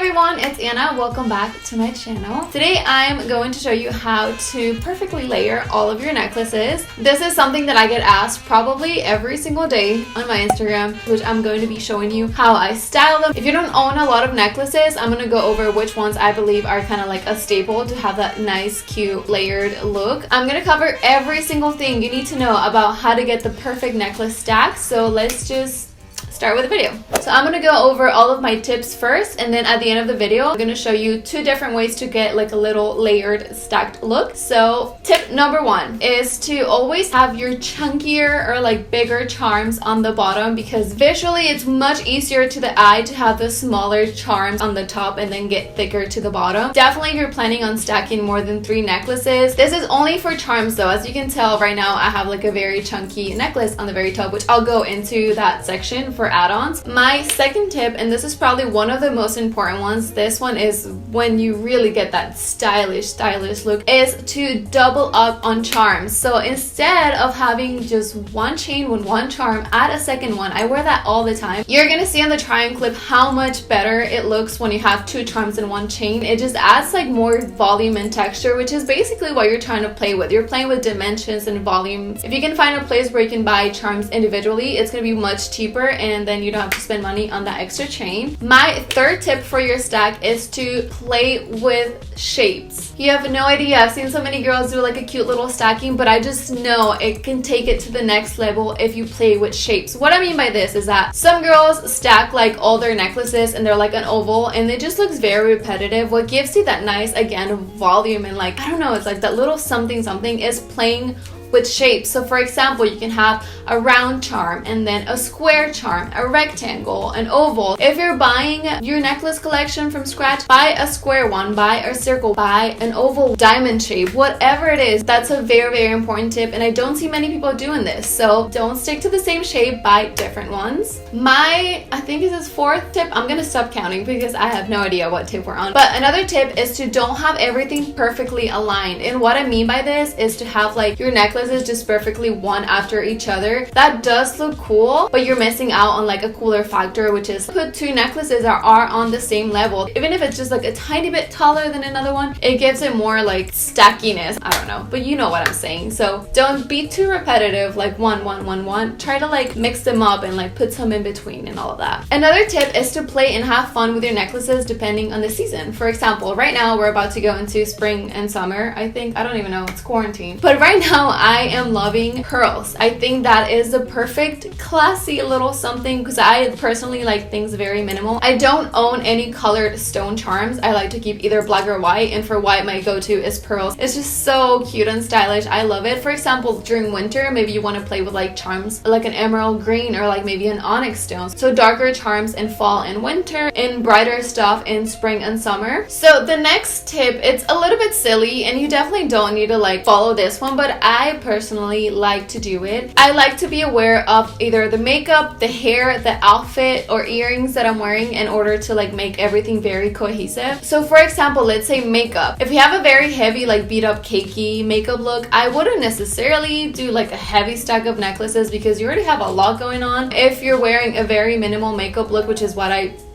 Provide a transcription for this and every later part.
everyone, it's Anna. Welcome back to my channel. Today I'm going to show you how to perfectly layer all of your necklaces. This is something that I get asked probably every single day on my Instagram, which I'm going to be showing you how I style them. If you don't own a lot of necklaces, I'm going to go over which ones I believe are kind of like a staple to have that nice, cute, layered look. I'm going to cover every single thing you need to know about how to get the perfect necklace stack. So let's just start with the video. So I'm going to go over all of my tips first, and then at the end of the video I'm going to show you two different ways to get like a little layered stacked look. So tip number one is to always have your chunkier or like bigger charms on the bottom, because visually it's much easier to the eye to have the smaller charms on the top and then get thicker to the bottom. Definitely if you're planning on stacking more than 3 necklaces. This is only for charms though. As you can tell right now I have like a very chunky necklace on the very top, which I'll go into that section for add-ons. My second tip, and this is probably one of the most important ones, this one is when you really get that stylish look, is to double up on charms. So instead of having just one chain with one charm, add a second one. I wear that all the time. You're gonna see on the try-on clip how much better it looks when you have 2 charms in one chain. It just adds like more volume and texture, which is basically what you're trying to play with. You're playing with dimensions and volumes. If you can find a place where you can buy charms individually, it's gonna be much cheaper, and then you don't have to spend money on that extra chain. My third tip for your stack is to play with shapes. You have no idea. I've seen so many girls do like a cute little stacking, but I just know it can take it to the next level if you play with shapes. What I mean by this is that some girls stack like all their necklaces and they're like an oval, and it just looks very repetitive. What gives you that nice, again, volume and like, I don't know, it's like that little something is playing with shapes. So for example, you can have a round charm and then a square charm, a rectangle, an oval. If you're buying your necklace collection from scratch, buy a square one, buy a circle, buy an oval, diamond shape, whatever it is. That's a very important tip, and I don't see many people doing this. So don't stick to the same shape, buy different ones. I think this is 4th tip. I'm gonna stop counting because I have no idea what tip we're on. But another tip is to don't have everything perfectly aligned. And what I mean by this is to have like your necklace is just perfectly one after each other. That does look cool, but you're missing out on like a cooler factor, which is put 2 necklaces that are on the same level. Even if it's just like a tiny bit taller than another one, it gives it more like stackiness. I don't know, but you know what I'm saying. So don't be too repetitive, like one. Try to like mix them up and like put some in between and all of that. Another tip is to play and have fun with your necklaces depending on the season. For example, right now we're about to go into spring and summer. I don't even know, it's quarantine. But right now I am loving pearls. I think that is the perfect classy little something, because I personally like things very minimal. I don't own any colored stone charms. I like to keep either black or white, and for white my go-to is pearls. It's just so cute and stylish. I love it. For example, during winter, maybe you want to play with like charms like an emerald green or like maybe an onyx stone. So darker charms in fall and winter, and brighter stuff in spring and summer. So the next tip, it's a little bit silly and you definitely don't need to like follow this one, but I personally like to do it. I like to be aware of either the makeup, the hair, the outfit, or earrings that I'm wearing in order to like make everything very cohesive. So for example, let's say makeup. If you have a very heavy like beat up cakey makeup look, I wouldn't necessarily do like a heavy stack of necklaces because you already have a lot going on. If you're wearing a very minimal makeup look, which is what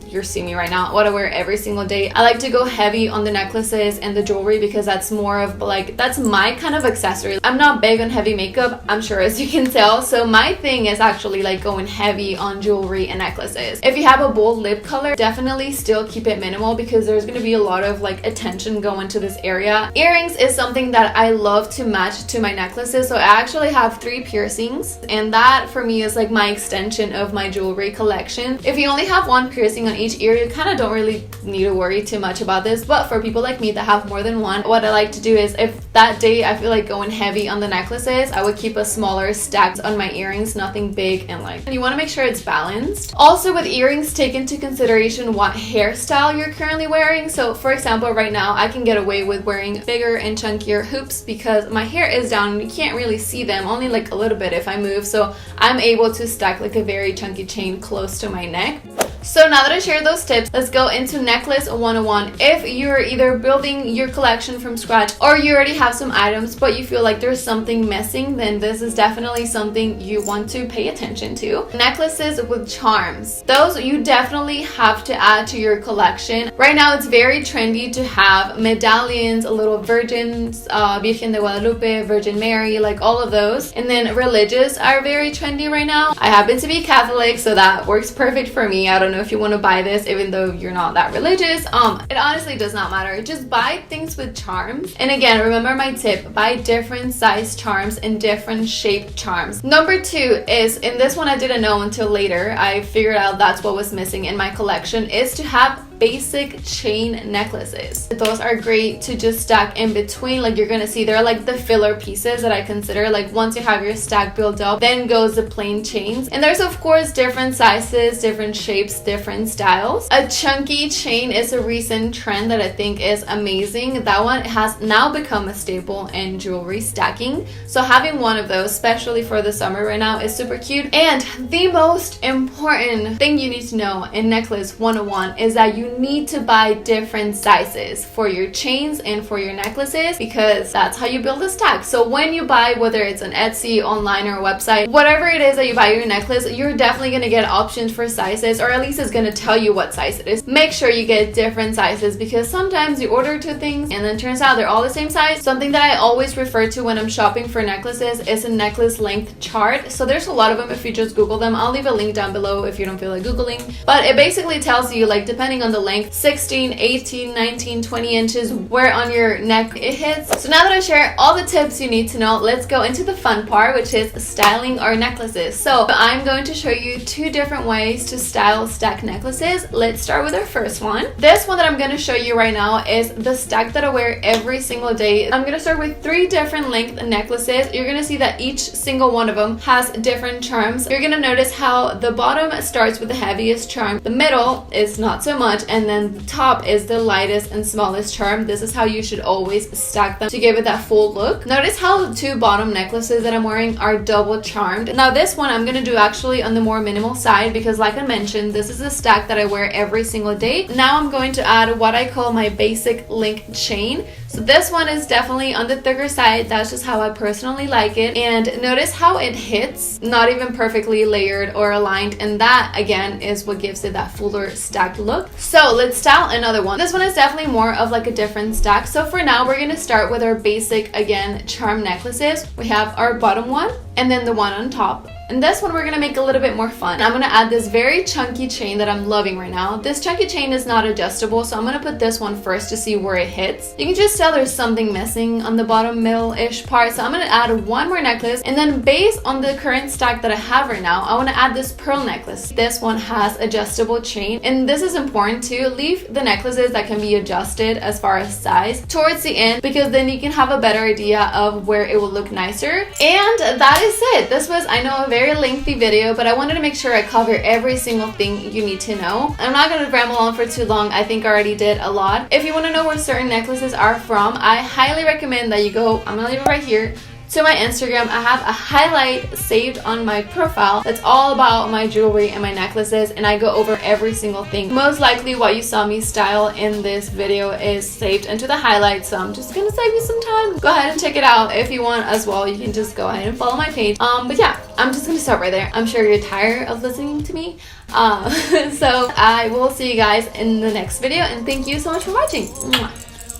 you're seeing me right now, what I wear every single day, I like to go heavy on the necklaces and the jewelry because that's more of like, that's my kind of accessory. I'm not big on heavy makeup, I'm sure, as you can tell. So my thing is actually like going heavy on jewelry and necklaces. If you have a bold lip color, definitely still keep it minimal because there's going to be a lot of like attention going to this area. Earrings is something that I love to match to my necklaces. So I actually have 3 piercings, and that for me is like my extension of my jewelry collection. If you only have 1 piercing on each ear, you kind of don't really need to worry too much about this. But for people like me that have more than one, what I like to do is, if that day I feel like going heavy on the necklaces, I would keep a smaller stack on my earrings, nothing big, and like, you want to make sure it's balanced. Also with earrings, take into consideration what hairstyle you're currently wearing. So for example, right now I can get away with wearing bigger and chunkier hoops because my hair is down and you can't really see them, only like a little bit if I move. So I'm able to stack like a very chunky chain close to my neck. So now that I shared those tips, let's go into necklace 101. If you're either building your collection from scratch or you already have some items but you feel like there's something missing, then this is definitely something you want to pay attention to. Necklaces with charms. Those you definitely have to add to your collection. Right now it's very trendy to have medallions, little virgins, Virgen de Guadalupe, Virgin Mary, like all of those. And then religious are very trendy right now. I happen to be Catholic, so that works perfect for me. I don't know if you want to buy this even though you're not that religious. It honestly does not matter. Just buy things with charms. And again, remember my tip, buy different size charms and different shaped charms. Number 2 is, and this one I didn't know until later, I figured out that's what was missing in my collection, is to have basic chain necklaces. Those are great to just stack in between. Like you're gonna see, they're like the filler pieces that I consider. Like once you have your stack built up, then goes the plain chains. And there's of course different sizes, different shapes, different styles. A chunky chain is a recent trend that I think is amazing. That one has now become a staple in jewelry stacking. So having one of those, especially for the summer right now, is super cute. And the most important thing you need to know in necklace 101 is that you need to buy different sizes for your chains and for your necklaces, because that's how you build a stack. So when you buy, whether it's an Etsy, online, or a website, whatever it is that you buy your necklace, you're definitely going to get options for sizes, or at least it's going to tell you what size it is. Make sure you get different sizes, because sometimes you order 2 things and then turns out they're all the same size. Something that I always refer to when I'm shopping for necklaces is a necklace length chart. So there's a lot of them if you just Google them. I'll leave a link down below if you don't feel like Googling. But it basically tells you, like, depending on the length, 16, 18, 19, 20 inches, where on your neck it hits. So now that I share all the tips you need to know, let's go into the fun part, which is styling our necklaces. So I'm going to show you 2 different ways to style stack necklaces. Let's start with our first one. This one that I'm going to show you right now is the stack that I wear every single day. I'm going to start with 3 different length necklaces. You're going to see that each single one of them has different charms. You're going to notice how the bottom starts with the heaviest charm, the middle is not so much, and then the top is the lightest and smallest charm. This is how you should always stack them to give it that full look. Notice how the 2 bottom necklaces that I'm wearing are double charmed. Now this one I'm going to do actually on the more minimal side, because like I mentioned, this is a stack that I wear every single day. Now I'm going to add what I call my basic link chain. So this one is definitely on the thicker side. That's just how I personally like it. And notice how it hits, not even perfectly layered or aligned. And that again is what gives it that fuller stacked look. So let's style another one. This one is definitely more of like a different stack. So for now, we're going to start with our basic, again, charm necklaces. We have our bottom one and then the one on top. And this one we're going to make a little bit more fun. I'm going to add this very chunky chain that I'm loving right now. This chunky chain is not adjustable, so I'm going to put this one first to see where it hits. You can just tell there's something missing on the bottom middle-ish part, so I'm going to add one more necklace. And then based on the current stack that I have right now, I want to add this pearl necklace. This one has adjustable chain, and this is important to leave the necklaces that can be adjusted as far as size towards the end, because then you can have a better idea of where it will look nicer. And that is it. This was, I know, a very lengthy video, but I wanted to make sure I cover every single thing you need to know. I'm not going to ramble on for too long. I think I already did a lot. If you want to know where certain necklaces are from, I highly recommend that you go, I'm going to leave it right here, to my Instagram. I have a highlight saved on my profile that's all about my jewelry and my necklaces, and I go over every single thing. Most likely what you saw me style in this video is saved into the highlights, so I'm just gonna save you some time. Go ahead and check it out if you want as well. You can just go ahead and follow my page. But yeah, I'm just gonna stop right there. I'm sure you're tired of listening to me. So I will see you guys in the next video, and thank you so much for watching.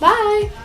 Bye!